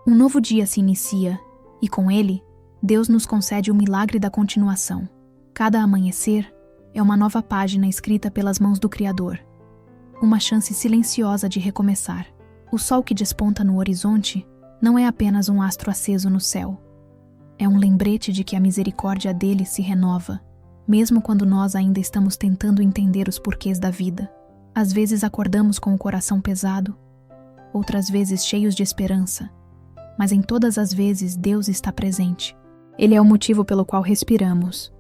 Um novo dia se inicia, e com ele, Deus nos concede o milagre da continuação. Cada amanhecer é uma nova página escrita pelas mãos do Criador. Uma chance silenciosa de recomeçar. O sol que desponta no horizonte não é apenas um astro aceso no céu. É um lembrete de que a misericórdia dele se renova, mesmo quando nós ainda estamos tentando entender os porquês da vida. Às vezes acordamos com o coração pesado, outras vezes cheios de esperança, mas em todas as vezes Deus está presente. Ele é o motivo pelo qual respiramos,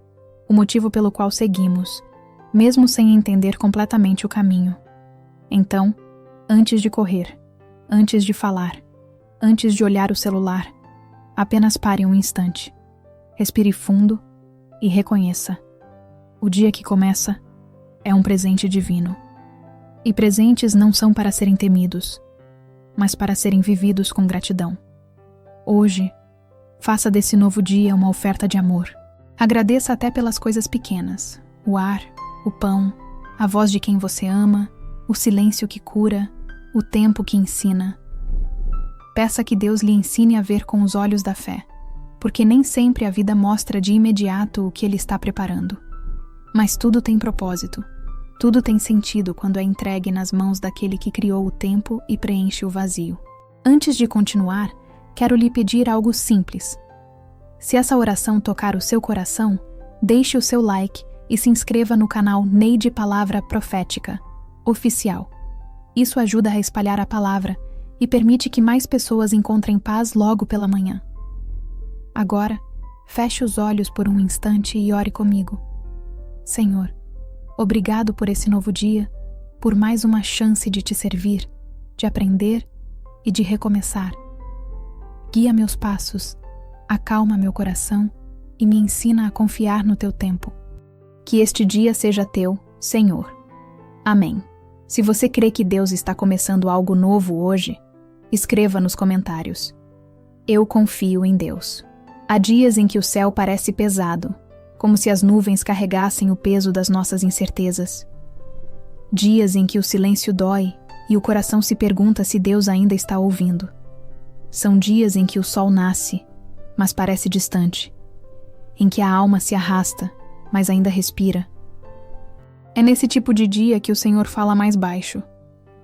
o motivo pelo qual seguimos, mesmo sem entender completamente o caminho. Então, antes de correr, antes de falar, antes de olhar o celular, apenas pare um instante. Respire fundo e reconheça. O dia que começa é um presente divino. E presentes não são para serem temidos, mas para serem vividos com gratidão. Hoje, faça desse novo dia uma oferta de amor. Agradeça até pelas coisas pequenas: o ar, o pão, a voz de quem você ama, o silêncio que cura, o tempo que ensina. Peça que Deus lhe ensine a ver com os olhos da fé, porque nem sempre a vida mostra de imediato o que Ele está preparando. Mas tudo tem propósito. Tudo tem sentido quando é entregue nas mãos daquele que criou o tempo e preenche o vazio. Antes de continuar, quero lhe pedir algo simples. Se essa oração tocar o seu coração, deixe o seu like e se inscreva no canal Neide Palavra Profética Oficial. Isso ajuda a espalhar a palavra e permite que mais pessoas encontrem paz logo pela manhã. Agora, feche os olhos por um instante e ore comigo. Senhor, obrigado por esse novo dia, por mais uma chance de te servir, de aprender e de recomeçar. Guia meus passos, acalma meu coração e me ensina a confiar no teu tempo. Que este dia seja teu, Senhor. Amém. Se você crê que Deus está começando algo novo hoje, escreva nos comentários. Eu confio em Deus. Há dias em que o céu parece pesado, como se as nuvens carregassem o peso das nossas incertezas. Dias em que o silêncio dói e o coração se pergunta se Deus ainda está ouvindo. São dias em que o sol nasce, mas parece distante. Em que a alma se arrasta, mas ainda respira. É nesse tipo de dia que o Senhor fala mais baixo.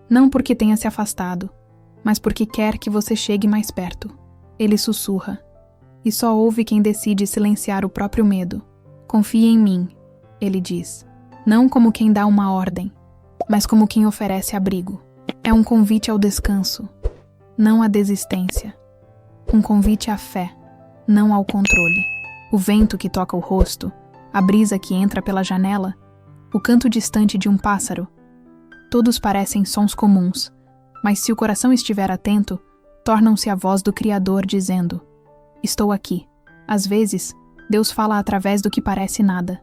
Não porque tenha se afastado, mas porque quer que você chegue mais perto. Ele sussurra. E só ouve quem decide silenciar o próprio medo. Confie em mim, ele diz. Não como quem dá uma ordem, mas como quem oferece abrigo. É um convite ao descanso, não à desistência. Um convite à fé, não ao controle. O vento que toca o rosto, a brisa que entra pela janela, o canto distante de um pássaro. Todos parecem sons comuns, mas se o coração estiver atento, tornam-se a voz do Criador dizendo: estou aqui. Às vezes, Deus fala através do que parece nada.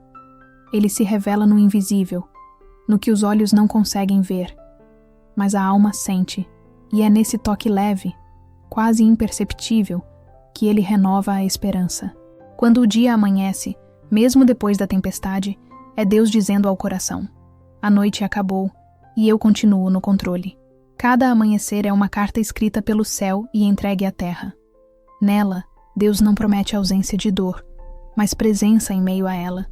Ele se revela no invisível, no que os olhos não conseguem ver. Mas a alma sente, e é nesse toque leve, quase imperceptível, que ele renova a esperança. Quando o dia amanhece, mesmo depois da tempestade, é Deus dizendo ao coração: a noite acabou, e eu continuo no controle. Cada amanhecer é uma carta escrita pelo céu e entregue à terra. Nela, Deus não promete ausência de dor, mas presença em meio a ela.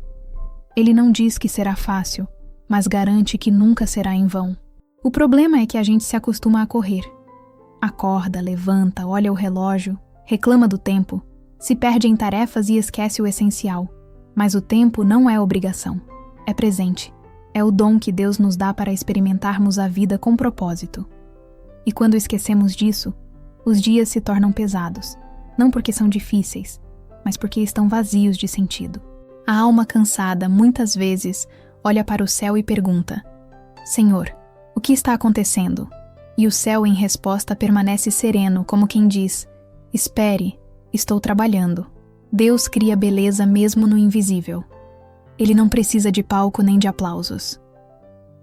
Ele não diz que será fácil, mas garante que nunca será em vão. O problema é que a gente se acostuma a correr. Acorda, levanta, olha o relógio, reclama do tempo, se perde em tarefas e esquece o essencial. Mas o tempo não é obrigação, é presente. É o dom que Deus nos dá para experimentarmos a vida com propósito. E quando esquecemos disso, os dias se tornam pesados, não porque são difíceis, mas porque estão vazios de sentido. A alma cansada, muitas vezes, olha para o céu e pergunta: Senhor, o que está acontecendo? E o céu, em resposta, permanece sereno, como quem diz: espere, estou trabalhando. Deus cria beleza mesmo no invisível. Ele não precisa de palco nem de aplausos.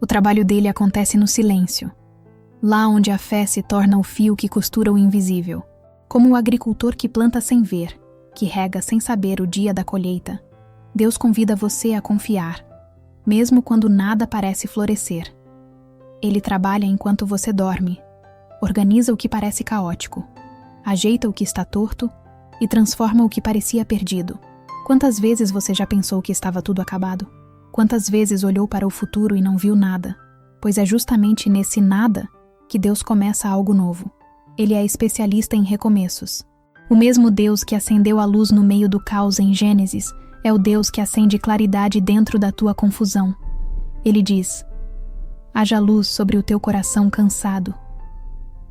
O trabalho dele acontece no silêncio, lá onde a fé se torna o fio que costura o invisível, como o agricultor que planta sem ver, que rega sem saber o dia da colheita. Deus convida você a confiar, mesmo quando nada parece florescer. Ele trabalha enquanto você dorme, organiza o que parece caótico, ajeita o que está torto e transforma o que parecia perdido. Quantas vezes você já pensou que estava tudo acabado? Quantas vezes olhou para o futuro e não viu nada? Pois é justamente nesse nada que Deus começa algo novo. Ele é especialista em recomeços. O mesmo Deus que acendeu a luz no meio do caos em Gênesis é o Deus que acende claridade dentro da tua confusão. Ele diz: haja luz sobre o teu coração cansado.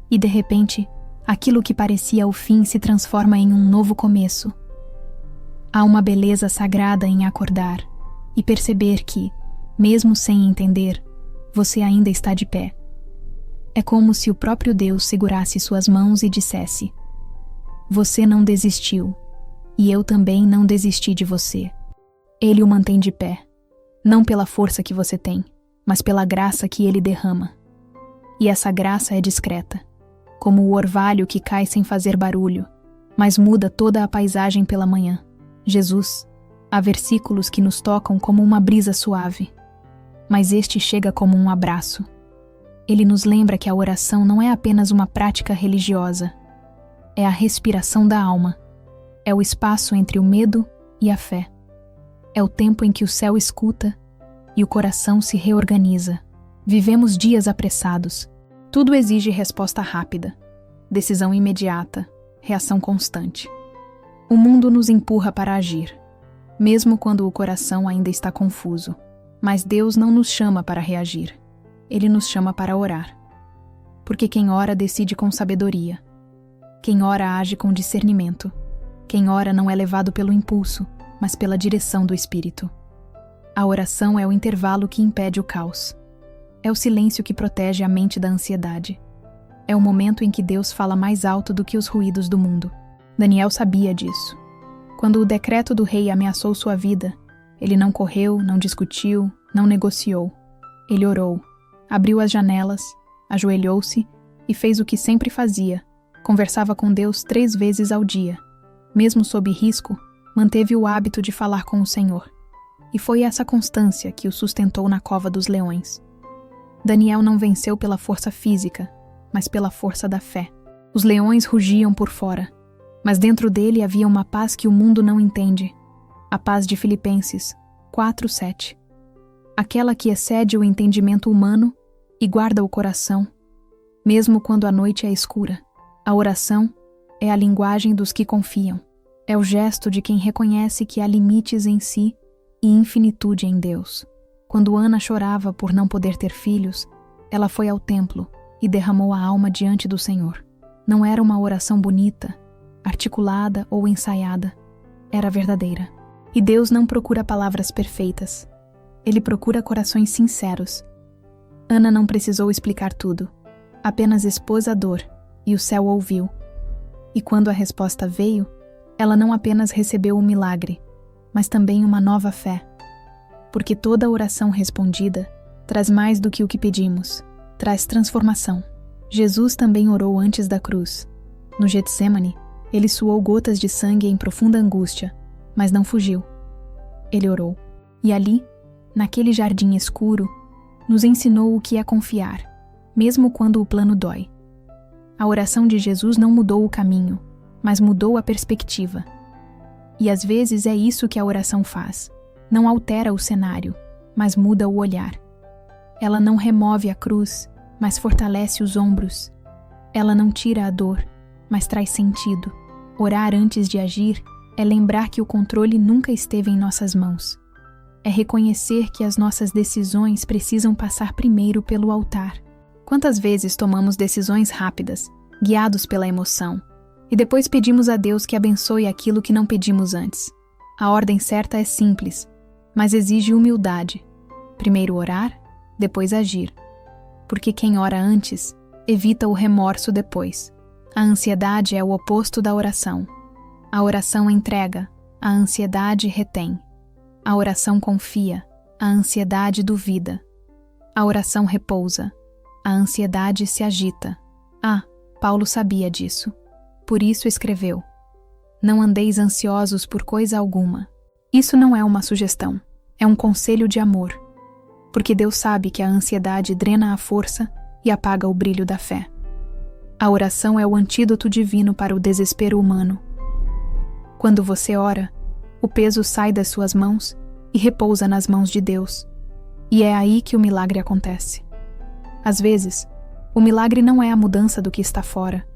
E de repente, aquilo que parecia o fim se transforma em um novo começo. Há uma beleza sagrada em acordar e perceber que, mesmo sem entender, você ainda está de pé. É como se o próprio Deus segurasse suas mãos e dissesse: você não desistiu, e eu também não desisti de você. Ele o mantém de pé, não pela força que você tem, mas pela graça que ele derrama. E essa graça é discreta, como o orvalho que cai sem fazer barulho, mas muda toda a paisagem pela manhã. Jesus, há versículos que nos tocam como uma brisa suave, mas este chega como um abraço. Ele nos lembra que a oração não é apenas uma prática religiosa, é a respiração da alma, é o espaço entre o medo e a fé, é o tempo em que o céu escuta e o coração se reorganiza. Vivemos dias apressados, tudo exige resposta rápida, decisão imediata, reação constante. O mundo nos empurra para agir, mesmo quando o coração ainda está confuso. Mas Deus não nos chama para reagir. Ele nos chama para orar. Porque quem ora decide com sabedoria. Quem ora age com discernimento. Quem ora não é levado pelo impulso, mas pela direção do Espírito. A oração é o intervalo que impede o caos. É o silêncio que protege a mente da ansiedade. É o momento em que Deus fala mais alto do que os ruídos do mundo. Daniel sabia disso. Quando o decreto do rei ameaçou sua vida, ele não correu, não discutiu, não negociou. Ele orou, abriu as janelas, ajoelhou-se e fez o que sempre fazia. Conversava com Deus 3 vezes ao dia. Mesmo sob risco, manteve o hábito de falar com o Senhor. E foi essa constância que o sustentou na cova dos leões. Daniel não venceu pela força física, mas pela força da fé. Os leões rugiam por fora, mas dentro dele havia uma paz que o mundo não entende. A paz de Filipenses 4:7. Aquela que excede o entendimento humano e guarda o coração, mesmo quando a noite é escura. A oração é a linguagem dos que confiam. É o gesto de quem reconhece que há limites em si e infinitude em Deus. Quando Ana chorava por não poder ter filhos, ela foi ao templo e derramou a alma diante do Senhor. Não era uma oração bonita, articulada ou ensaiada. Era verdadeira. E Deus não procura palavras perfeitas. Ele procura corações sinceros. Ana não precisou explicar tudo. Apenas expôs a dor, e o céu ouviu. E quando a resposta veio, ela não apenas recebeu um milagre, mas também uma nova fé. Porque toda oração respondida traz mais do que o que pedimos, traz transformação. Jesus também orou antes da cruz. No Getsêmani, ele suou gotas de sangue em profunda angústia, mas não fugiu. Ele orou. E ali, naquele jardim escuro, nos ensinou o que é confiar, mesmo quando o plano dói. A oração de Jesus não mudou o caminho, mas mudou a perspectiva. E às vezes é isso que a oração faz. Não altera o cenário, mas muda o olhar. Ela não remove a cruz, mas fortalece os ombros. Ela não tira a dor, mas traz sentido. Orar antes de agir é lembrar que o controle nunca esteve em nossas mãos. É reconhecer que as nossas decisões precisam passar primeiro pelo altar. Quantas vezes tomamos decisões rápidas, guiados pela emoção, e depois pedimos a Deus que abençoe aquilo que não pedimos antes? A ordem certa é simples, mas exige humildade. Primeiro orar, depois agir. Porque quem ora antes, evita o remorso depois. A ansiedade é o oposto da oração. A oração entrega, a ansiedade retém. A oração confia, a ansiedade duvida. A oração repousa, a ansiedade se agita. Paulo sabia disso. Por isso escreveu: não andeis ansiosos por coisa alguma. Isso não é uma sugestão, é um conselho de amor. Porque Deus sabe que a ansiedade drena a força e apaga o brilho da fé. A oração é o antídoto divino para o desespero humano. Quando você ora, o peso sai das suas mãos e repousa nas mãos de Deus. E é aí que o milagre acontece. Às vezes, o milagre não é a mudança do que está fora,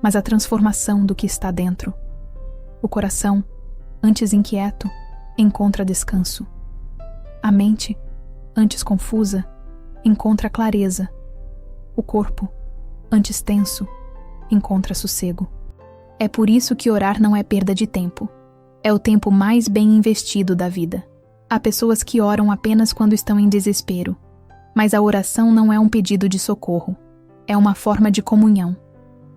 mas a transformação do que está dentro. O coração, antes inquieto, encontra descanso. A mente, antes confusa, encontra clareza. O corpo, antes tenso, encontra sossego. É por isso que orar não é perda de tempo. É o tempo mais bem investido da vida. Há pessoas que oram apenas quando estão em desespero, mas a oração não é um pedido de socorro. É uma forma de comunhão.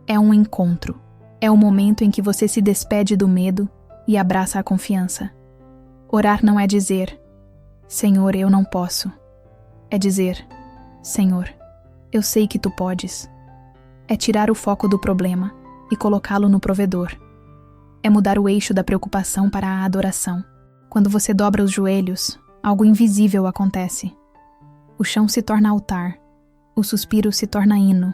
É um encontro. É o momento em que você se despede do medo e abraça a confiança. Orar não é dizer, Senhor, eu não posso. É dizer, Senhor, eu sei que tu podes. É tirar o foco do problema e colocá-lo no provedor. É mudar o eixo da preocupação para a adoração. Quando você dobra os joelhos, algo invisível acontece. O chão se torna altar, o suspiro se torna hino,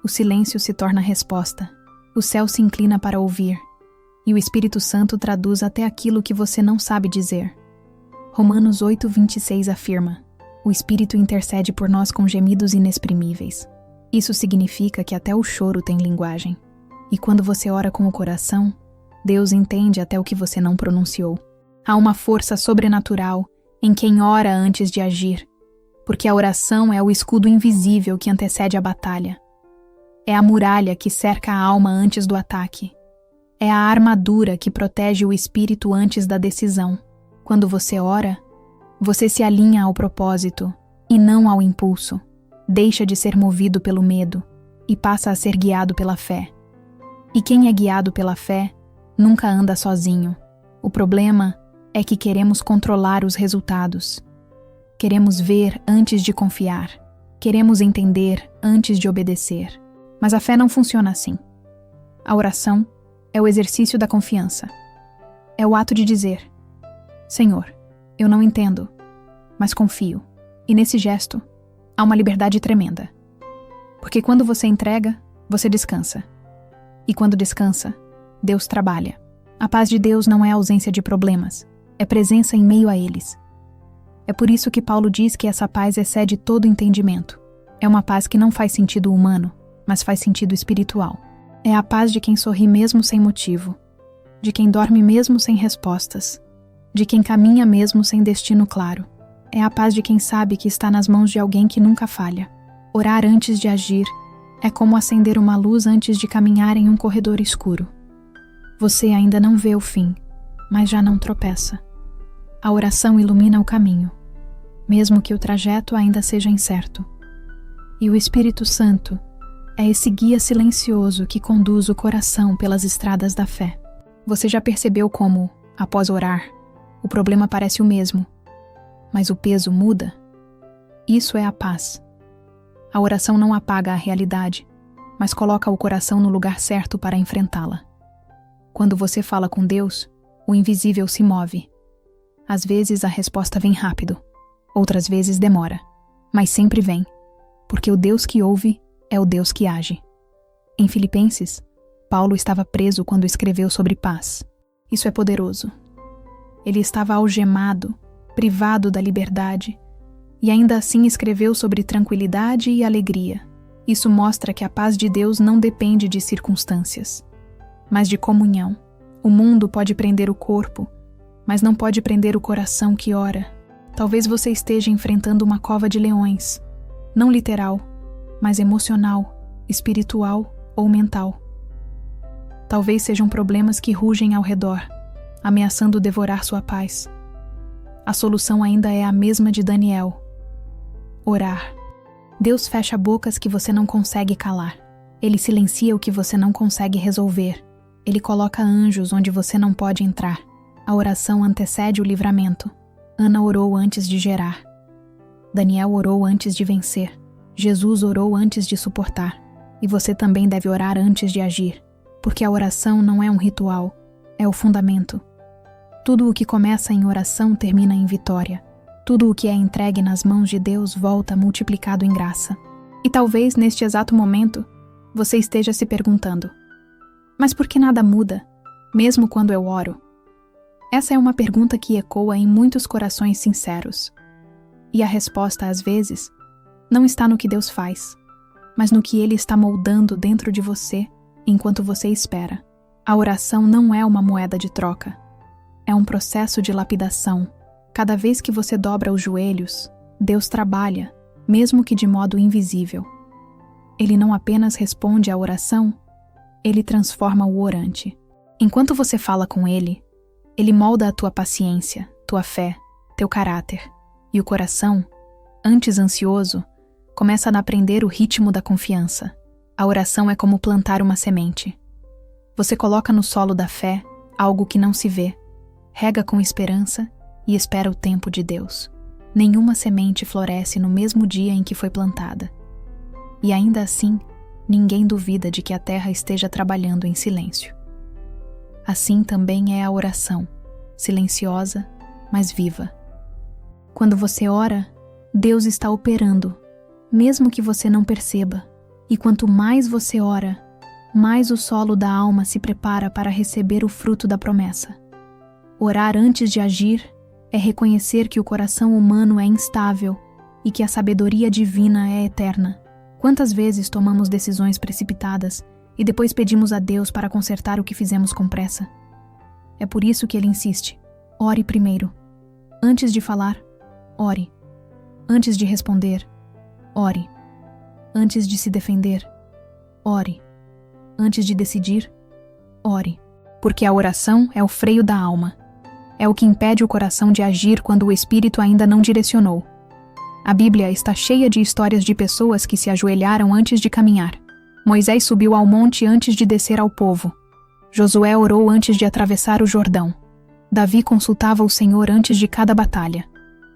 o silêncio se torna resposta, o céu se inclina para ouvir, e o Espírito Santo traduz até aquilo que você não sabe dizer. Romanos 8:26 afirma, o Espírito intercede por nós com gemidos inexprimíveis. Isso significa que até o choro tem linguagem. E quando você ora com o coração, Deus entende até o que você não pronunciou. Há uma força sobrenatural em quem ora antes de agir, porque a oração é o escudo invisível que antecede a batalha. É a muralha que cerca a alma antes do ataque. É a armadura que protege o espírito antes da decisão. Quando você ora, você se alinha ao propósito e não ao impulso. Deixa de ser movido pelo medo e passa a ser guiado pela fé. E quem é guiado pela fé nunca anda sozinho. O problema é que queremos controlar os resultados. Queremos ver antes de confiar. Queremos entender antes de obedecer. Mas a fé não funciona assim. A oração é o exercício da confiança. É o ato de dizer, Senhor, eu não entendo, mas confio. E nesse gesto, há uma liberdade tremenda. Porque quando você entrega, você descansa. E quando descansa, Deus trabalha. A paz de Deus não é ausência de problemas, é presença em meio a eles. É por isso que Paulo diz que essa paz excede todo entendimento. É uma paz que não faz sentido humano, mas faz sentido espiritual. É a paz de quem sorri mesmo sem motivo, de quem dorme mesmo sem respostas, de quem caminha mesmo sem destino claro. É a paz de quem sabe que está nas mãos de alguém que nunca falha. Orar antes de agir é como acender uma luz antes de caminhar em um corredor escuro. Você ainda não vê o fim, mas já não tropeça. A oração ilumina o caminho, mesmo que o trajeto ainda seja incerto. E o Espírito Santo é esse guia silencioso que conduz o coração pelas estradas da fé. Você já percebeu como, após orar, o problema parece o mesmo, mas o peso muda? Isso é a paz. A oração não apaga a realidade, mas coloca o coração no lugar certo para enfrentá-la. Quando você fala com Deus, o invisível se move. Às vezes a resposta vem rápido, outras vezes demora, mas sempre vem, porque o Deus que ouve é o Deus que age. Em Filipenses, Paulo estava preso quando escreveu sobre paz. Isso é poderoso. Ele estava algemado, privado da liberdade, e ainda assim escreveu sobre tranquilidade e alegria. Isso mostra que a paz de Deus não depende de circunstâncias, mas de comunhão. O mundo pode prender o corpo, mas não pode prender o coração que ora. Talvez você esteja enfrentando uma cova de leões, não literal, mas emocional, espiritual ou mental. Talvez sejam problemas que rugem ao redor, ameaçando devorar sua paz. A solução ainda é a mesma de Daniel: orar. Deus fecha bocas que você não consegue calar. Ele silencia o que você não consegue resolver. Ele coloca anjos onde você não pode entrar. A oração antecede o livramento. Ana orou antes de gerar. Daniel orou antes de vencer. Jesus orou antes de suportar. E você também deve orar antes de agir, porque a oração não é um ritual, é o fundamento. Tudo o que começa em oração termina em vitória. Tudo o que é entregue nas mãos de Deus volta multiplicado em graça. E talvez neste exato momento, você esteja se perguntando: mas por que nada muda, mesmo quando eu oro? Essa é uma pergunta que ecoa em muitos corações sinceros. E a resposta, às vezes, não está no que Deus faz, mas no que Ele está moldando dentro de você enquanto você espera. A oração não é uma moeda de troca. É um processo de lapidação. Cada vez que você dobra os joelhos, Deus trabalha, mesmo que de modo invisível. Ele não apenas responde à oração, Ele transforma o orante. Enquanto você fala com Ele, Ele molda a tua paciência, tua fé, teu caráter. E o coração, antes ansioso, começa a aprender o ritmo da confiança. A oração é como plantar uma semente. Você coloca no solo da fé algo que não se vê, rega com esperança e espera o tempo de Deus. Nenhuma semente floresce no mesmo dia em que foi plantada. E ainda assim, ninguém duvida de que a terra esteja trabalhando em silêncio. Assim também é a oração, silenciosa, mas viva. Quando você ora, Deus está operando, mesmo que você não perceba. E quanto mais você ora, mais o solo da alma se prepara para receber o fruto da promessa. Orar antes de agir é reconhecer que o coração humano é instável e que a sabedoria divina é eterna. Quantas vezes tomamos decisões precipitadas e depois pedimos a Deus para consertar o que fizemos com pressa? É por isso que Ele insiste: ore primeiro. Antes de falar, ore. Antes de responder, ore. Antes de se defender, ore. Antes de decidir, ore. Porque a oração é o freio da alma. É o que impede o coração de agir quando o espírito ainda não direcionou. A Bíblia está cheia de histórias de pessoas que se ajoelharam antes de caminhar. Moisés subiu ao monte antes de descer ao povo. Josué orou antes de atravessar o Jordão. Davi consultava o Senhor antes de cada batalha.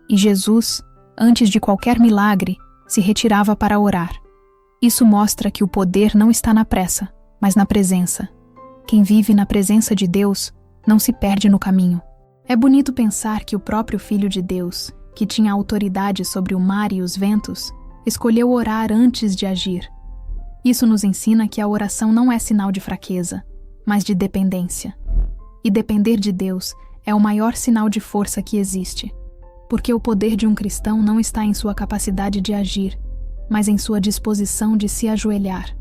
E Jesus, antes de qualquer milagre, se retirava para orar. Isso mostra que o poder não está na pressa, mas na presença. Quem vive na presença de Deus não se perde no caminho. É bonito pensar que o próprio Filho de Deus, que tinha autoridade sobre o mar e os ventos, escolheu orar antes de agir. Isso nos ensina que a oração não é sinal de fraqueza, mas de dependência. E depender de Deus é o maior sinal de força que existe, porque o poder de um cristão não está em sua capacidade de agir, mas em sua disposição de se ajoelhar.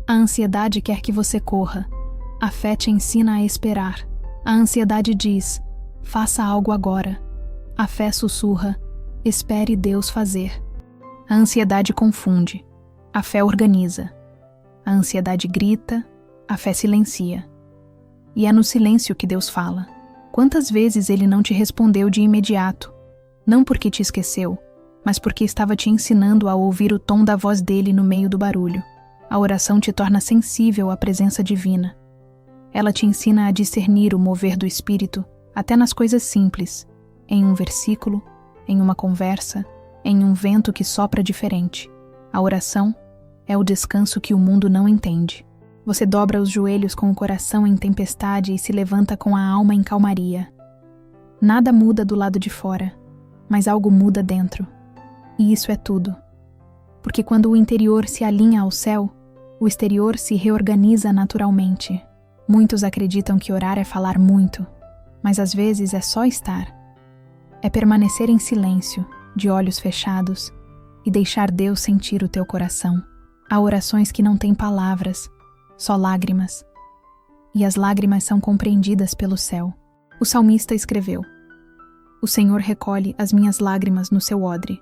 A ansiedade quer que você corra. A fé te ensina a esperar. A ansiedade diz: faça algo agora. A fé sussurra: espere Deus fazer. A ansiedade confunde. A fé organiza. A ansiedade grita. A fé silencia. E é no silêncio que Deus fala. Quantas vezes Ele não te respondeu de imediato? Não porque te esqueceu, mas porque estava te ensinando a ouvir o tom da voz dele no meio do barulho. A oração te torna sensível à presença divina. Ela te ensina a discernir o mover do Espírito até nas coisas simples, em um versículo, em uma conversa, em um vento que sopra diferente. A oração é o descanso que o mundo não entende. Você dobra os joelhos com o coração em tempestade e se levanta com a alma em calmaria. Nada muda do lado de fora, mas algo muda dentro. E isso é tudo. Porque quando o interior se alinha ao céu, o exterior se reorganiza naturalmente. Muitos acreditam que orar é falar muito, mas às vezes é só estar. É permanecer em silêncio, de olhos fechados, e deixar Deus sentir o teu coração. Há orações que não têm palavras, só lágrimas. E as lágrimas são compreendidas pelo céu. O salmista escreveu: o Senhor recolhe as minhas lágrimas no seu odre.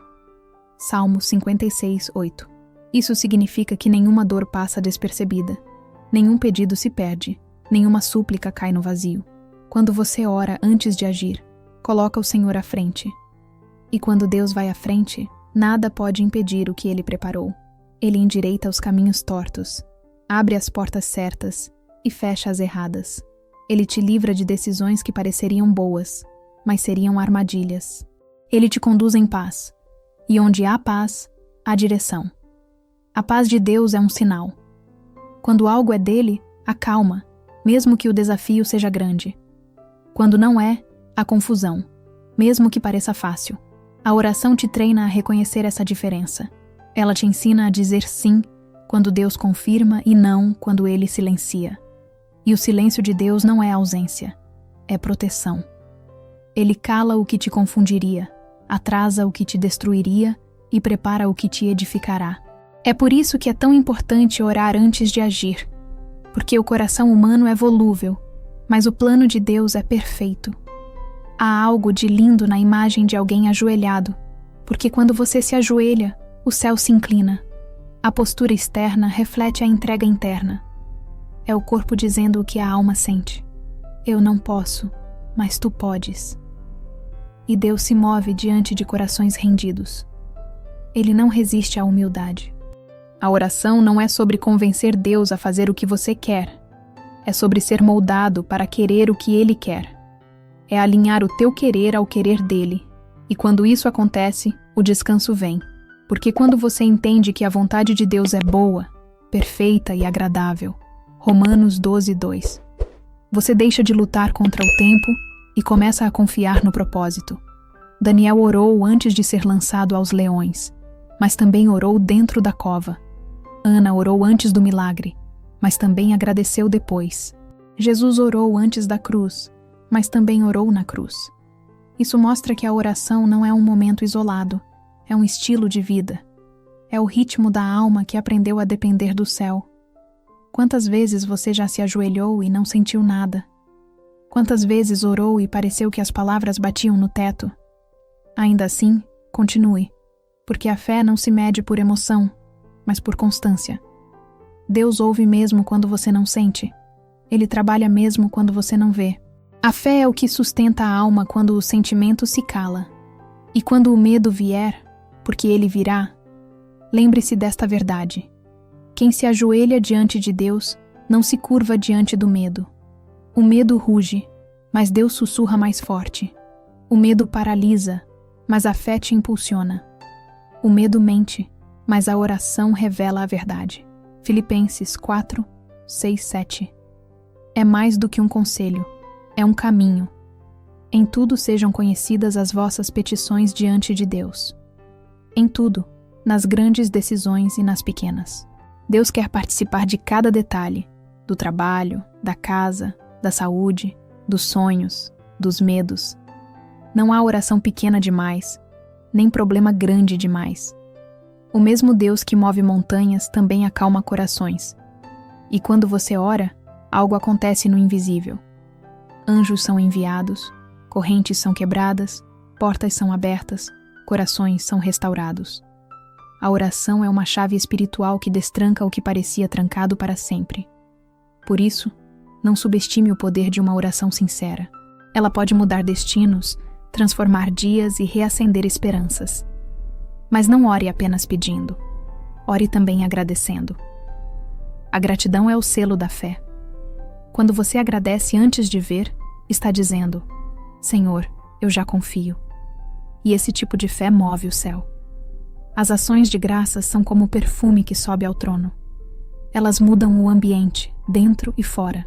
Salmo 56, 8. Isso significa que nenhuma dor passa despercebida, nenhum pedido se perde, nenhuma súplica cai no vazio. Quando você ora antes de agir, coloca o Senhor à frente. E quando Deus vai à frente, nada pode impedir o que Ele preparou. Ele endireita os caminhos tortos, abre as portas certas e fecha as erradas. Ele te livra de decisões que pareceriam boas, mas seriam armadilhas. Ele te conduz em paz. E onde há paz, há direção. A paz de Deus é um sinal. Quando algo é dele, acalma, mesmo que o desafio seja grande. Quando não é, há confusão, mesmo que pareça fácil. A oração te treina a reconhecer essa diferença. Ela te ensina a dizer sim quando Deus confirma e não quando Ele silencia. E o silêncio de Deus não é ausência, é proteção. Ele cala o que te confundiria, atrasa o que te destruiria e prepara o que te edificará. É por isso que é tão importante orar antes de agir, porque o coração humano é volúvel, mas o plano de Deus é perfeito. Há algo de lindo na imagem de alguém ajoelhado, porque quando você se ajoelha, o céu se inclina. A postura externa reflete a entrega interna. É o corpo dizendo o que a alma sente. Eu não posso, mas tu podes. E Deus se move diante de corações rendidos. Ele não resiste à humildade. A oração não é sobre convencer Deus a fazer o que você quer. É sobre ser moldado para querer o que Ele quer. É alinhar o teu querer ao querer dele. E quando isso acontece, o descanso vem. Porque quando você entende que a vontade de Deus é boa, perfeita e agradável, Romanos 12:2, você deixa de lutar contra o tempo e começa a confiar no propósito. Daniel orou antes de ser lançado aos leões, mas também orou dentro da cova. Ana orou antes do milagre, mas também agradeceu depois. Jesus orou antes da cruz, mas também orou na cruz. Isso mostra que a oração não é um momento isolado, é um estilo de vida. É o ritmo da alma que aprendeu a depender do céu. Quantas vezes você já se ajoelhou e não sentiu nada? Quantas vezes orou e pareceu que as palavras batiam no teto? Ainda assim, continue, porque a fé não se mede por emoção, mas por constância. Deus ouve mesmo quando você não sente. Ele trabalha mesmo quando você não vê. A fé é o que sustenta a alma quando o sentimento se cala. E quando o medo vier, porque ele virá, lembre-se desta verdade. Quem se ajoelha diante de Deus não se curva diante do medo. O medo ruge, mas Deus sussurra mais forte. O medo paralisa, mas a fé te impulsiona. O medo mente, mas a oração revela a verdade. Filipenses 4, 6, 7. É mais do que um conselho, é um caminho. Em tudo sejam conhecidas as vossas petições diante de Deus. Em tudo, nas grandes decisões e nas pequenas. Deus quer participar de cada detalhe, do trabalho, da casa, da saúde, dos sonhos, dos medos. Não há oração pequena demais, nem problema grande demais. O mesmo Deus que move montanhas também acalma corações. E quando você ora, algo acontece no invisível. Anjos são enviados, correntes são quebradas, portas são abertas, corações são restaurados. A oração é uma chave espiritual que destranca o que parecia trancado para sempre. Por isso, não subestime o poder de uma oração sincera. Ela pode mudar destinos, transformar dias e reacender esperanças. Mas não ore apenas pedindo. Ore também agradecendo. A gratidão é o selo da fé. Quando você agradece antes de ver, está dizendo: Senhor, eu já confio. E esse tipo de fé move o céu. As ações de graças são como o perfume que sobe ao trono. Elas mudam o ambiente, dentro e fora.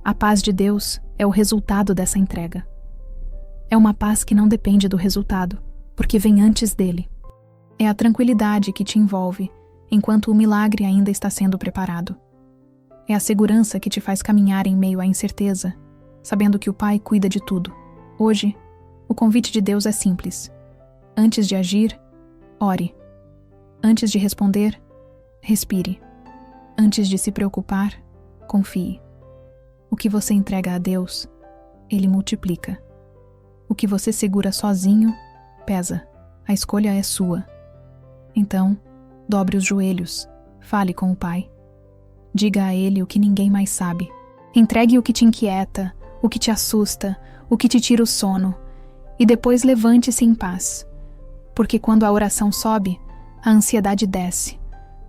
A paz de Deus é o resultado dessa entrega. É uma paz que não depende do resultado, porque vem antes dele. É a tranquilidade que te envolve, enquanto o milagre ainda está sendo preparado. É a segurança que te faz caminhar em meio à incerteza, sabendo que o Pai cuida de tudo. Hoje, o convite de Deus é simples. Antes de agir, ore. Antes de responder, respire. Antes de se preocupar, confie. O que você entrega a Deus, Ele multiplica. O que você segura sozinho, pesa. A escolha é sua. Então, dobre os joelhos, fale com o Pai. Diga a Ele o que ninguém mais sabe. Entregue o que te inquieta, o que te assusta, o que te tira o sono, e depois levante-se em paz. Porque quando a oração sobe, a ansiedade desce.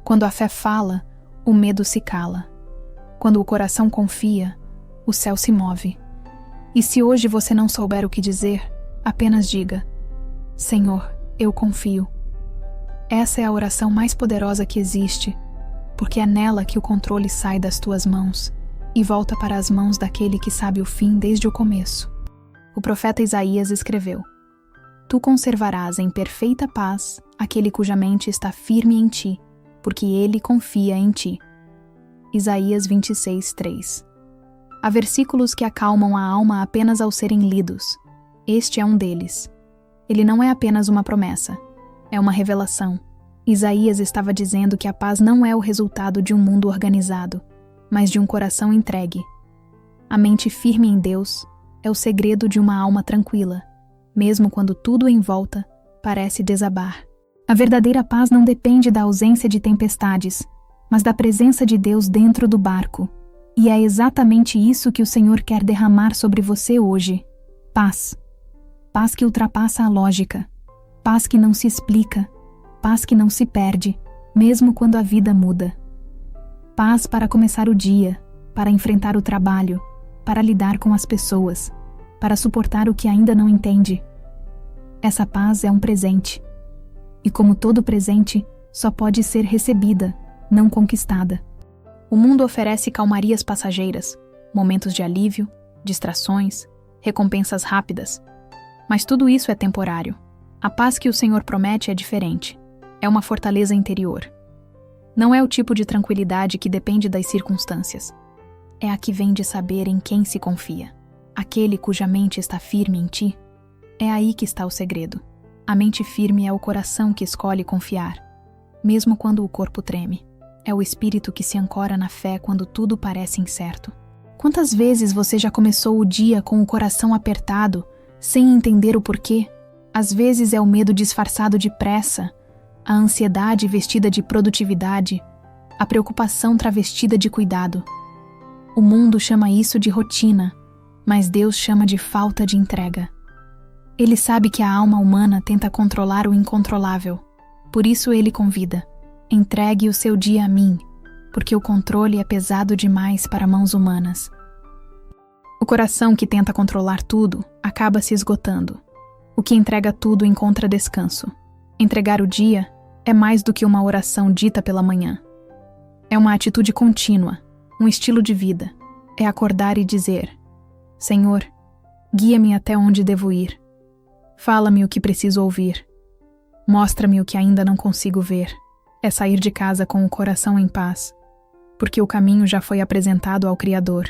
Quando a fé fala, o medo se cala. Quando o coração confia, o céu se move. E se hoje você não souber o que dizer, apenas diga: Senhor, eu confio. Essa é a oração mais poderosa que existe, porque é nela que o controle sai das tuas mãos e volta para as mãos daquele que sabe o fim desde o começo. O profeta Isaías escreveu: Tu conservarás em perfeita paz aquele cuja mente está firme em ti, porque Ele confia em ti. Isaías 26:3. Há versículos que acalmam a alma apenas ao serem lidos. Este é um deles. Ele não é apenas uma promessa, é uma revelação. Isaías estava dizendo que a paz não é o resultado de um mundo organizado, mas de um coração entregue. A mente firme em Deus é o segredo de uma alma tranquila, mesmo quando tudo em volta parece desabar. A verdadeira paz não depende da ausência de tempestades, mas da presença de Deus dentro do barco. E é exatamente isso que o Senhor quer derramar sobre você hoje. Paz. Paz que ultrapassa a lógica. Paz que não se explica. Paz que não se perde, mesmo quando a vida muda. Paz para começar o dia, para enfrentar o trabalho, para lidar com as pessoas, para suportar o que ainda não entende. Essa paz é um presente. E como todo presente, só pode ser recebida, não conquistada. O mundo oferece calmarias passageiras, momentos de alívio, distrações, recompensas rápidas. Mas tudo isso é temporário. A paz que o Senhor promete é diferente. É uma fortaleza interior. Não é o tipo de tranquilidade que depende das circunstâncias. É a que vem de saber em quem se confia. Aquele cuja mente está firme em ti. É aí que está o segredo. A mente firme é o coração que escolhe confiar, mesmo quando o corpo treme. É o espírito que se ancora na fé quando tudo parece incerto. Quantas vezes você já começou o dia com o coração apertado, sem entender o porquê? Às vezes é o medo disfarçado de pressa, a ansiedade vestida de produtividade, a preocupação travestida de cuidado. O mundo chama isso de rotina, mas Deus chama de falta de entrega. Ele sabe que a alma humana tenta controlar o incontrolável. Por isso ele convida: entregue o seu dia a mim, porque o controle é pesado demais para mãos humanas. O coração que tenta controlar tudo acaba se esgotando. O que entrega tudo encontra descanso. Entregar o dia é mais do que uma oração dita pela manhã. É uma atitude contínua, um estilo de vida. É acordar e dizer: Senhor, guia-me até onde devo ir. Fala-me o que preciso ouvir. Mostra-me o que ainda não consigo ver. É sair de casa com o coração em paz, porque o caminho já foi apresentado ao Criador.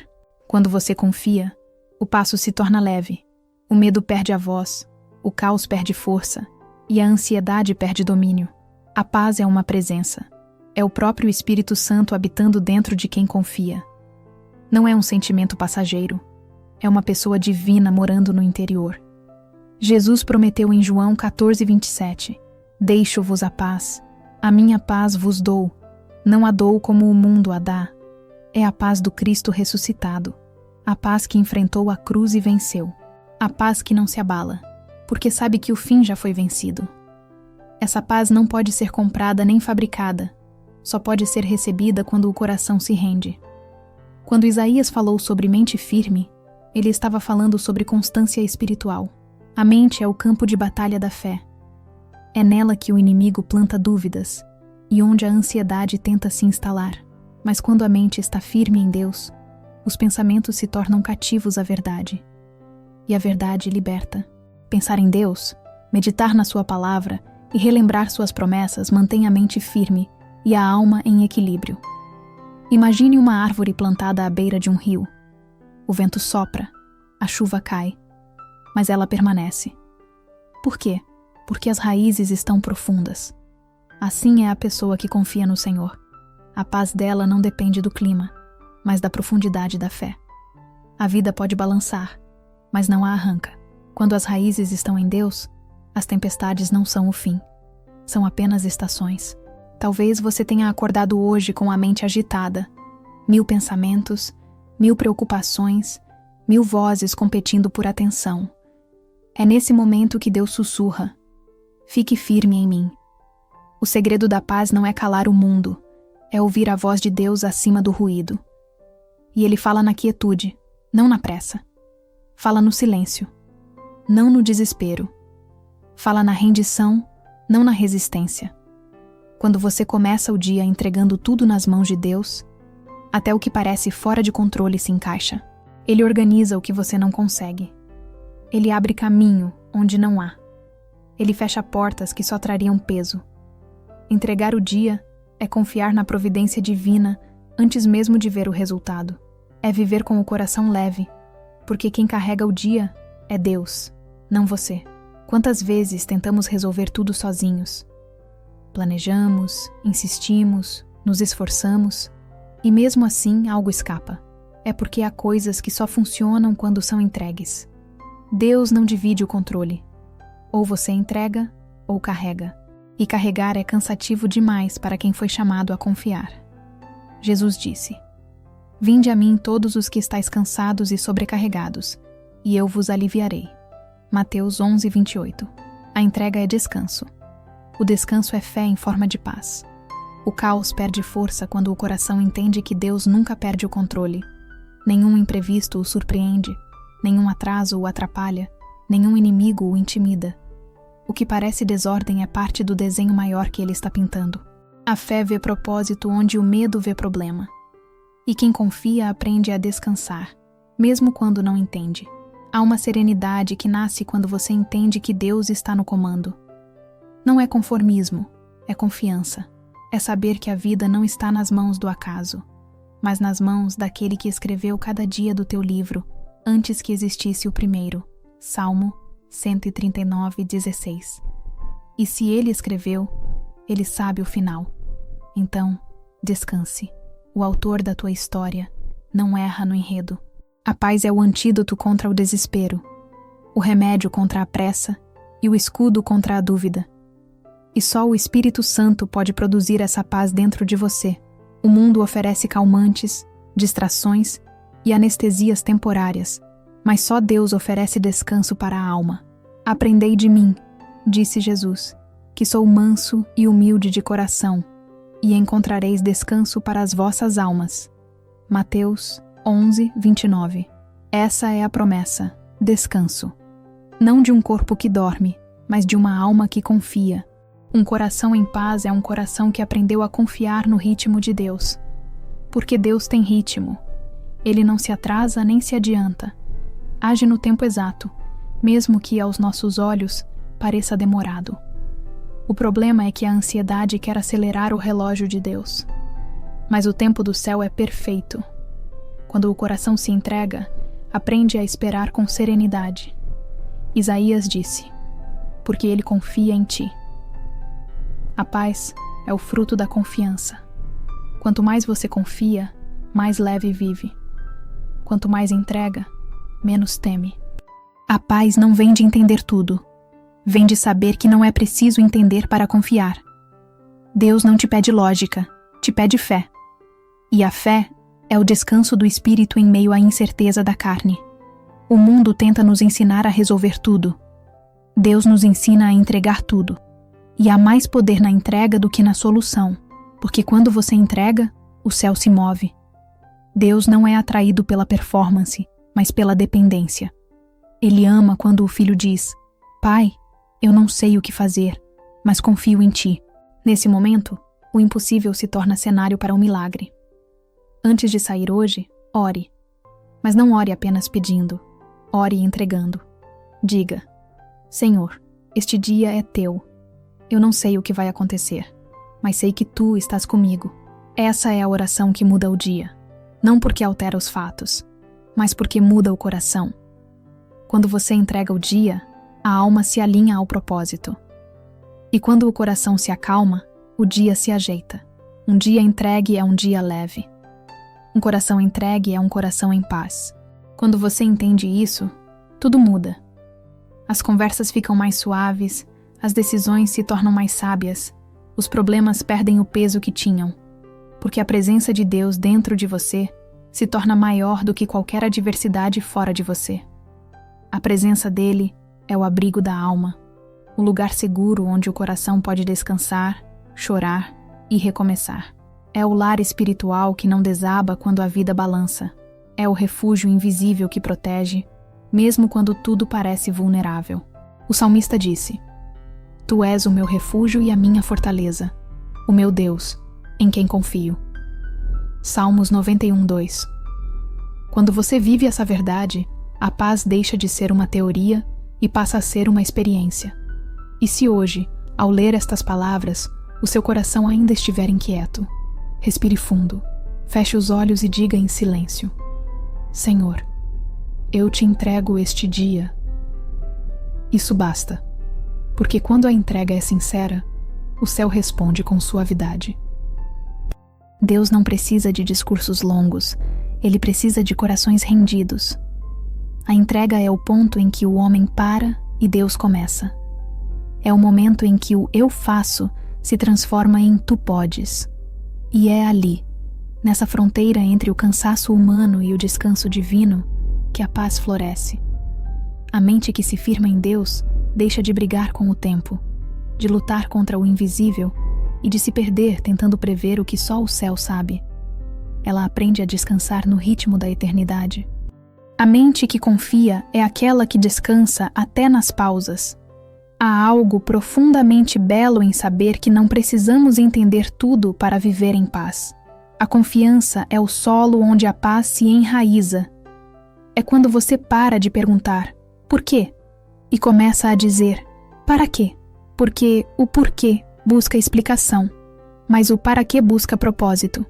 Quando você confia, o passo se torna leve, o medo perde a voz, o caos perde força e a ansiedade perde domínio. A paz é uma presença, é o próprio Espírito Santo habitando dentro de quem confia. Não é um sentimento passageiro, é uma pessoa divina morando no interior. Jesus prometeu em João 14:27, deixo-vos a paz. A minha paz vos dou, não a dou como o mundo a dá. É a paz do Cristo ressuscitado, a paz que enfrentou a cruz e venceu, a paz que não se abala, porque sabe que o fim já foi vencido. Essa paz não pode ser comprada nem fabricada, só pode ser recebida quando o coração se rende. Quando Isaías falou sobre mente firme, ele estava falando sobre constância espiritual. A mente é o campo de batalha da fé. É nela que o inimigo planta dúvidas e onde a ansiedade tenta se instalar. Mas quando a mente está firme em Deus, os pensamentos se tornam cativos à verdade. E a verdade liberta. Pensar em Deus, meditar na sua palavra e relembrar suas promessas mantém a mente firme e a alma em equilíbrio. Imagine uma árvore plantada à beira de um rio. O vento sopra, a chuva cai, mas ela permanece. Por quê? Porque as raízes estão profundas. Assim é a pessoa que confia no Senhor. A paz dela não depende do clima, mas da profundidade da fé. A vida pode balançar, mas não a arranca. Quando as raízes estão em Deus, as tempestades não são o fim. São apenas estações. Talvez você tenha acordado hoje com a mente agitada, 1000 pensamentos, 1000 preocupações, 1000 vozes competindo por atenção. É nesse momento que Deus sussurra: fique firme em mim. O segredo da paz não é calar o mundo, é ouvir a voz de Deus acima do ruído. E Ele fala na quietude, não na pressa. Fala no silêncio, não no desespero. Fala na rendição, não na resistência. Quando você começa o dia entregando tudo nas mãos de Deus, até o que parece fora de controle se encaixa. Ele organiza o que você não consegue. Ele abre caminho onde não há. Ele fecha portas que só trariam peso. Entregar o dia É confiar na providência divina antes mesmo de ver o resultado. É viver com o coração leve, porque quem carrega o dia é Deus, não você. Quantas vezes tentamos resolver tudo sozinhos? Planejamos, insistimos, nos esforçamos, e mesmo assim algo escapa. É porque há coisas que só funcionam quando são entregues. Deus não divide o controle. Ou você entrega, ou carrega. E carregar é cansativo demais para quem foi chamado a confiar. Jesus disse: Vinde a mim todos os que estáis cansados e sobrecarregados, e eu vos aliviarei. Mateus 11:28. A entrega é descanso. O descanso é fé em forma de paz. O caos perde força quando o coração entende que Deus nunca perde o controle. Nenhum imprevisto o surpreende, nenhum atraso o atrapalha, nenhum inimigo o intimida. O que parece desordem é parte do desenho maior que ele está pintando. A fé vê propósito onde o medo vê problema. E quem confia aprende a descansar, mesmo quando não entende. Há uma serenidade que nasce quando você entende que Deus está no comando. Não é conformismo, é confiança. É saber que a vida não está nas mãos do acaso, mas nas mãos daquele que escreveu cada dia do teu livro antes que existisse o primeiro. Salmo 139:16. E se ele escreveu, ele sabe o final. Então, descanse. O autor da tua história não erra no enredo. A paz é o antídoto contra o desespero, o remédio contra a pressa e o escudo contra a dúvida. E só o Espírito Santo pode produzir essa paz dentro de você. O mundo oferece calmantes, distrações e anestesias temporárias, mas só Deus oferece descanso para a alma. Aprendei de mim, disse Jesus, que sou manso e humilde de coração, e encontrareis descanso para as vossas almas. Mateus 11:29. Essa é a promessa, descanso. Não de um corpo que dorme, mas de uma alma que confia. Um coração em paz é um coração que aprendeu a confiar no ritmo de Deus. Porque Deus tem ritmo. Ele não se atrasa nem se adianta. Age no tempo exato, mesmo que aos nossos olhos pareça demorado. O problema é que a ansiedade quer acelerar o relógio de Deus. Mas o tempo do céu é perfeito. Quando o coração se entrega, aprende a esperar com serenidade. Isaías disse: porque ele confia em ti. A paz é o fruto da confiança. Quanto mais você confia, mais leve vive. Quanto mais entrega, menos teme. A paz não vem de entender tudo. Vem de saber que não é preciso entender para confiar. Deus não te pede lógica, te pede fé. E a fé é o descanso do espírito em meio à incerteza da carne. O mundo tenta nos ensinar a resolver tudo. Deus nos ensina a entregar tudo. E há mais poder na entrega do que na solução, porque quando você entrega, o céu se move. Deus não é atraído pela performance, mas pela dependência. Ele ama quando o filho diz: Pai, eu não sei o que fazer, mas confio em ti. Nesse momento, o impossível se torna cenário para um milagre. Antes de sair hoje, ore. Mas não ore apenas pedindo, ore entregando. Diga: Senhor, este dia é teu. Eu não sei o que vai acontecer, mas sei que tu estás comigo. Essa é a oração que muda o dia. Não porque altera os fatos, mas porque muda o coração. Quando você entrega o dia, a alma se alinha ao propósito. E quando o coração se acalma, o dia se ajeita. Um dia entregue é um dia leve. Um coração entregue é um coração em paz. Quando você entende isso, tudo muda. As conversas ficam mais suaves, as decisões se tornam mais sábias, os problemas perdem o peso que tinham, porque a presença de Deus dentro de você se torna maior do que qualquer adversidade fora de você. A presença dele é o abrigo da alma, o lugar seguro onde o coração pode descansar, chorar e recomeçar. É o lar espiritual que não desaba quando a vida balança. É o refúgio invisível que protege, mesmo quando tudo parece vulnerável. O salmista disse: Tu és o meu refúgio e a minha fortaleza, o meu Deus, em quem confio. Salmos 91:2. Quando você vive essa verdade, a paz deixa de ser uma teoria e passa a ser uma experiência. E se hoje, ao ler estas palavras, o seu coração ainda estiver inquieto, respire fundo, feche os olhos e diga em silêncio: Senhor, eu te entrego este dia. Isso basta, porque quando a entrega é sincera, o céu responde com suavidade. Deus não precisa de discursos longos, ele precisa de corações rendidos. A entrega é o ponto em que o homem para e Deus começa. É o momento em que o eu faço se transforma em tu podes. E é ali, nessa fronteira entre o cansaço humano e o descanso divino, que a paz floresce. A mente que se firma em Deus deixa de brigar com o tempo, de lutar contra o invisível e de se perder tentando prever o que só o céu sabe. Ela aprende a descansar no ritmo da eternidade. A mente que confia é aquela que descansa até nas pausas. Há algo profundamente belo em saber que não precisamos entender tudo para viver em paz. A confiança é o solo onde a paz se enraiza. É quando você para de perguntar "por quê?" e começa a dizer "para quê?", porque o porquê busca explicação, mas o para quê busca propósito.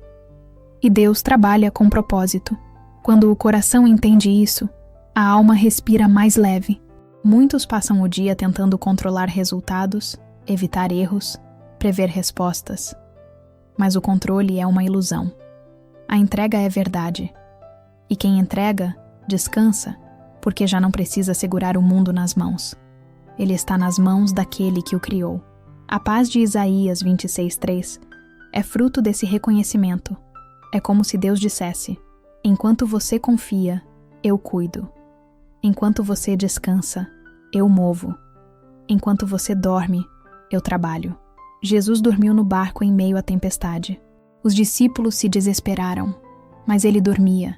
E Deus trabalha com propósito. Quando o coração entende isso, a alma respira mais leve. Muitos passam o dia tentando controlar resultados, evitar erros, prever respostas. Mas o controle é uma ilusão. A entrega é verdade. E quem entrega, descansa, porque já não precisa segurar o mundo nas mãos. Ele está nas mãos daquele que o criou. A paz de Isaías 26:3 é fruto desse reconhecimento. É como se Deus dissesse: enquanto você confia, eu cuido. Enquanto você descansa, eu movo. Enquanto você dorme, eu trabalho. Jesus dormiu no barco em meio à tempestade. Os discípulos se desesperaram, mas ele dormia,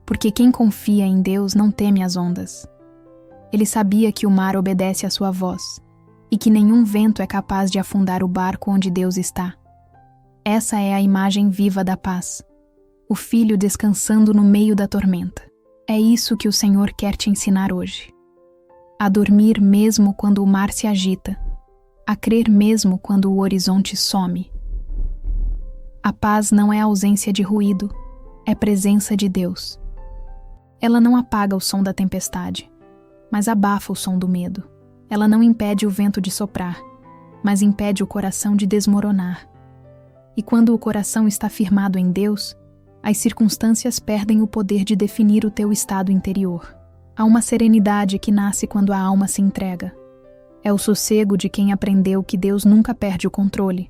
porque quem confia em Deus não teme as ondas. Ele sabia que o mar obedece à sua voz e que nenhum vento é capaz de afundar o barco onde Deus está. Essa é a imagem viva da paz. O filho descansando no meio da tormenta. É isso que o Senhor quer te ensinar hoje. A dormir mesmo quando o mar se agita. A crer mesmo quando o horizonte some. A paz não é ausência de ruído, é presença de Deus. Ela não apaga o som da tempestade, mas abafa o som do medo. Ela não impede o vento de soprar, mas impede o coração de desmoronar. E quando o coração está firmado em Deus, as circunstâncias perdem o poder de definir o teu estado interior. Há uma serenidade que nasce quando a alma se entrega. É o sossego de quem aprendeu que Deus nunca perde o controle,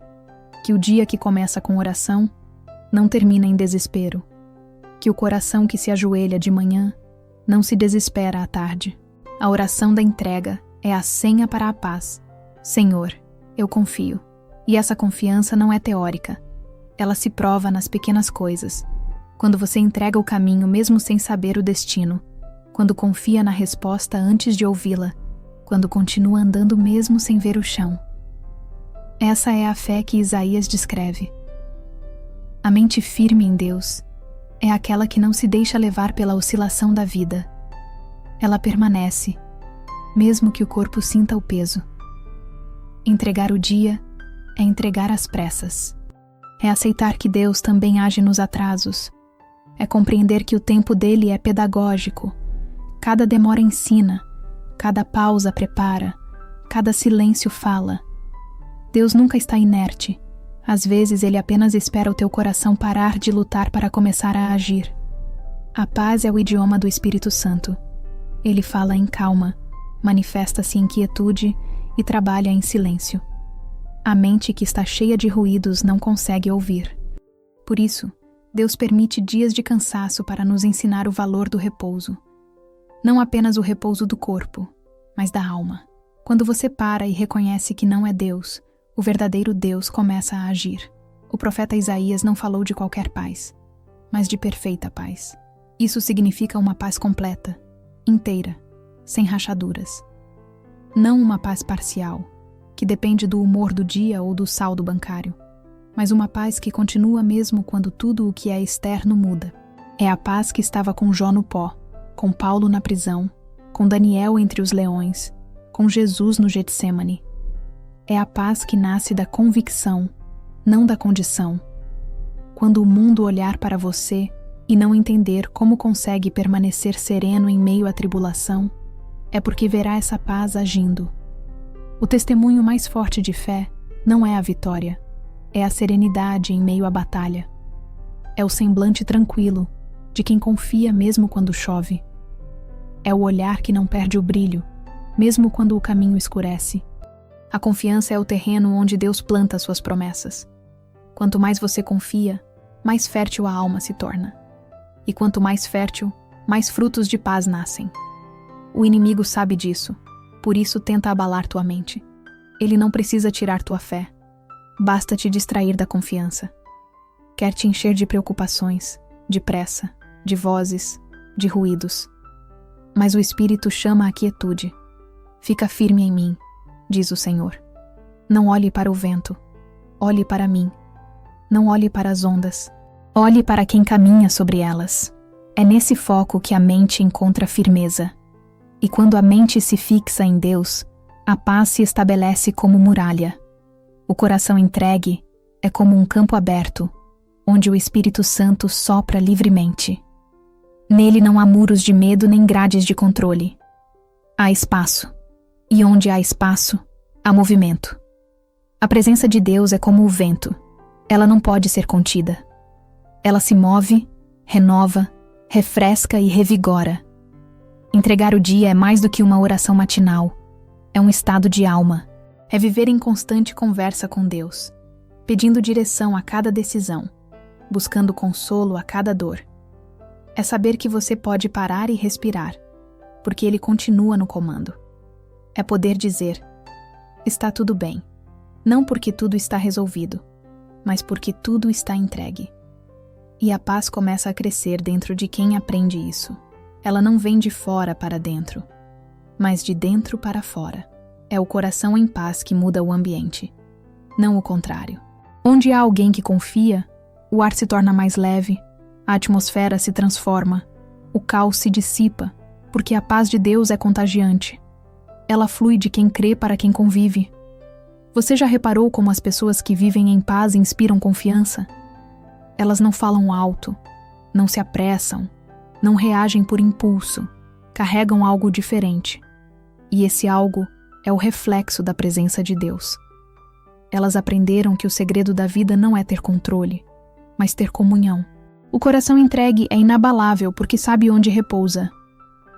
que o dia que começa com oração não termina em desespero, que o coração que se ajoelha de manhã não se desespera à tarde. A oração da entrega é a senha para a paz. Senhor, eu confio. E essa confiança não é teórica. Ela se prova nas pequenas coisas. Quando você entrega o caminho mesmo sem saber o destino, quando confia na resposta antes de ouvi-la, quando continua andando mesmo sem ver o chão. Essa é a fé que Isaías descreve. A mente firme em Deus é aquela que não se deixa levar pela oscilação da vida. Ela permanece, mesmo que o corpo sinta o peso. Entregar o dia é entregar as pressas. É aceitar que Deus também age nos atrasos. É compreender que o tempo dele é pedagógico. Cada demora ensina, cada pausa prepara, cada silêncio fala. Deus nunca está inerte. Às vezes ele apenas espera o teu coração parar de lutar para começar a agir. A paz é o idioma do Espírito Santo. Ele fala em calma, manifesta-se em quietude e trabalha em silêncio. A mente que está cheia de ruídos não consegue ouvir. Por isso, Deus permite dias de cansaço para nos ensinar o valor do repouso. Não apenas o repouso do corpo, mas da alma. Quando você para e reconhece que não é Deus, o verdadeiro Deus começa a agir. O profeta Isaías não falou de qualquer paz, mas de perfeita paz. Isso significa uma paz completa, inteira, sem rachaduras. Não uma paz parcial, que depende do humor do dia ou do saldo bancário, mas uma paz que continua mesmo quando tudo o que é externo muda. É a paz que estava com Jó no pó, com Paulo na prisão, com Daniel entre os leões, com Jesus no Getsêmani. É a paz que nasce da convicção não da condição. Quando o mundo olhar para você e não entender como consegue permanecer sereno em meio à tribulação, é porque verá essa paz agindo. O testemunho mais forte de fé não é a vitória, é a serenidade em meio à batalha. É o semblante tranquilo de quem confia mesmo quando chove. É o olhar que não perde o brilho, mesmo quando o caminho escurece. A confiança é o terreno onde Deus planta suas promessas. Quanto mais você confia, mais fértil a alma se torna. E quanto mais fértil, mais frutos de paz nascem. O inimigo sabe disso, por isso tenta abalar tua mente. Ele não precisa tirar tua fé. Basta te distrair da confiança. Quer te encher de preocupações, de pressa, de vozes, de ruídos. Mas o Espírito chama a quietude. Fica firme em mim, diz o Senhor. Não olhe para o vento, olhe para mim. Não olhe para as ondas, olhe para quem caminha sobre elas. É nesse foco que a mente encontra firmeza. E quando a mente se fixa em Deus, a paz se estabelece como muralha. O coração entregue é como um campo aberto, onde o Espírito Santo sopra livremente. Nele não há muros de medo nem grades de controle. Há espaço. E onde há espaço, há movimento. A presença de Deus é como o vento. Ela não pode ser contida. Ela se move, renova, refresca e revigora. Entregar o dia é mais do que uma oração matinal. É um estado de alma. É viver em constante conversa com Deus, pedindo direção a cada decisão, buscando consolo a cada dor. É saber que você pode parar e respirar, porque Ele continua no comando. É poder dizer, está tudo bem, não porque tudo está resolvido, mas porque tudo está entregue. E a paz começa a crescer dentro de quem aprende isso. Ela não vem de fora para dentro, mas de dentro para fora. É o coração em paz que muda o ambiente, não o contrário. Onde há alguém que confia, o ar se torna mais leve, a atmosfera se transforma, o caos se dissipa, porque a paz de Deus é contagiante. Ela flui de quem crê para quem convive. Você já reparou como as pessoas que vivem em paz inspiram confiança? Elas não falam alto, não se apressam, não reagem por impulso, carregam algo diferente. E esse algo é o reflexo da presença de Deus. Elas aprenderam que o segredo da vida não é ter controle, mas ter comunhão. O coração entregue é inabalável porque sabe onde repousa.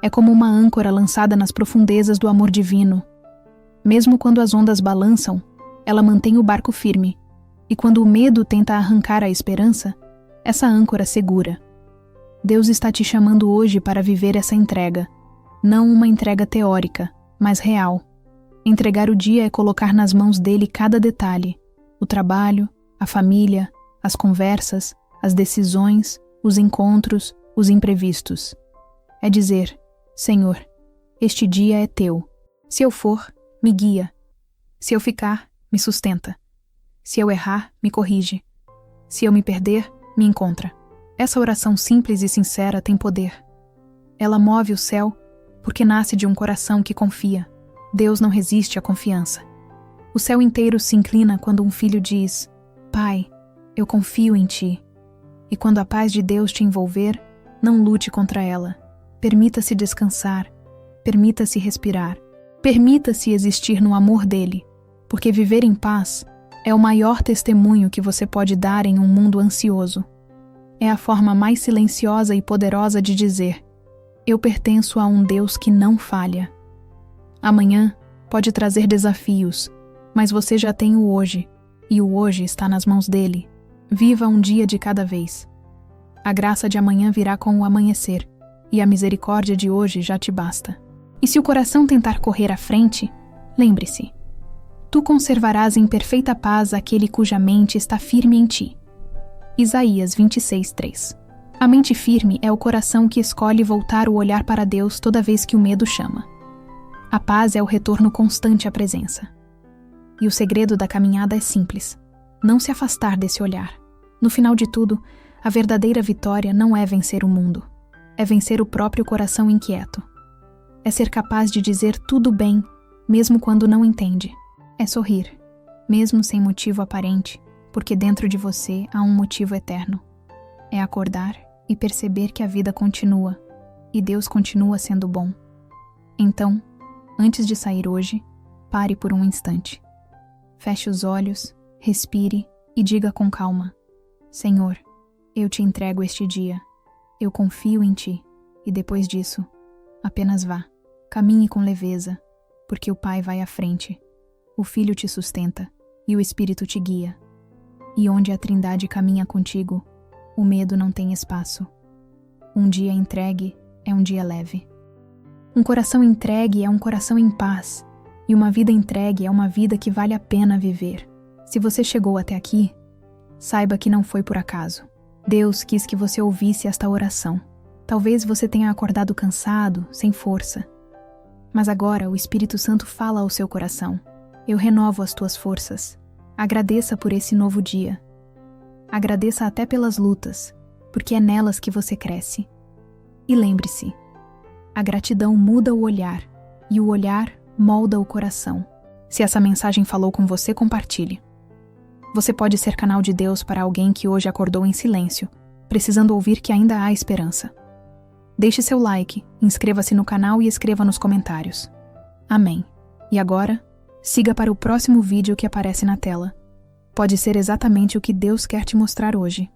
É como uma âncora lançada nas profundezas do amor divino. Mesmo quando as ondas balançam, ela mantém o barco firme. E quando o medo tenta arrancar a esperança, essa âncora segura. Deus está te chamando hoje para viver essa entrega. Não uma entrega teórica, mas real. Entregar o dia é colocar nas mãos dele cada detalhe. O trabalho, a família, as conversas, as decisões, os encontros, os imprevistos. É dizer, Senhor, este dia é teu. Se eu for, me guia. Se eu ficar, me sustenta. Se eu errar, me corrige. Se eu me perder, me encontra. Essa oração simples e sincera tem poder. Ela move o céu porque nasce de um coração que confia. Deus não resiste à confiança. O céu inteiro se inclina quando um filho diz, Pai, eu confio em Ti. E quando a paz de Deus te envolver, não lute contra ela. Permita-se descansar. Permita-se respirar. Permita-se existir no amor dele, porque viver em paz é o maior testemunho que você pode dar em um mundo ansioso. É a forma mais silenciosa e poderosa de dizer, eu pertenço a um Deus que não falha. Amanhã pode trazer desafios, mas você já tem o hoje, e o hoje está nas mãos dele. Viva um dia de cada vez. A graça de amanhã virá com o amanhecer, e a misericórdia de hoje já te basta. E se o coração tentar correr à frente, lembre-se, tu conservarás em perfeita paz aquele cuja mente está firme em ti. Isaías 26:3. A mente firme é o coração que escolhe voltar o olhar para Deus toda vez que o medo chama. A paz é o retorno constante à presença. E o segredo da caminhada é simples, não se afastar desse olhar. No final de tudo, a verdadeira vitória não é vencer o mundo, é vencer o próprio coração inquieto. É ser capaz de dizer tudo bem, mesmo quando não entende. É sorrir, mesmo sem motivo aparente, porque dentro de você há um motivo eterno. É acordar e perceber que a vida continua e Deus continua sendo bom. Então, antes de sair hoje, pare por um instante. Feche os olhos, respire e diga com calma: Senhor, eu te entrego este dia. Eu confio em ti. E depois disso, apenas vá. Caminhe com leveza, porque o Pai vai à frente. O Filho te sustenta e o Espírito te guia. E onde a Trindade caminha contigo, o medo não tem espaço. Um dia entregue é um dia leve. Um coração entregue é um coração em paz. E uma vida entregue é uma vida que vale a pena viver. Se você chegou até aqui, saiba que não foi por acaso. Deus quis que você ouvisse esta oração. Talvez você tenha acordado cansado, sem força. Mas agora o Espírito Santo fala ao seu coração. Eu renovo as tuas forças. Agradeça por esse novo dia. Agradeça até pelas lutas, porque é nelas que você cresce. E lembre-se, a gratidão muda o olhar, e o olhar molda o coração. Se essa mensagem falou com você, compartilhe. Você pode ser canal de Deus para alguém que hoje acordou em silêncio, precisando ouvir que ainda há esperança. Deixe seu like, inscreva-se no canal e escreva nos comentários. Amém. E agora, siga para o próximo vídeo que aparece na tela. Pode ser exatamente o que Deus quer te mostrar hoje.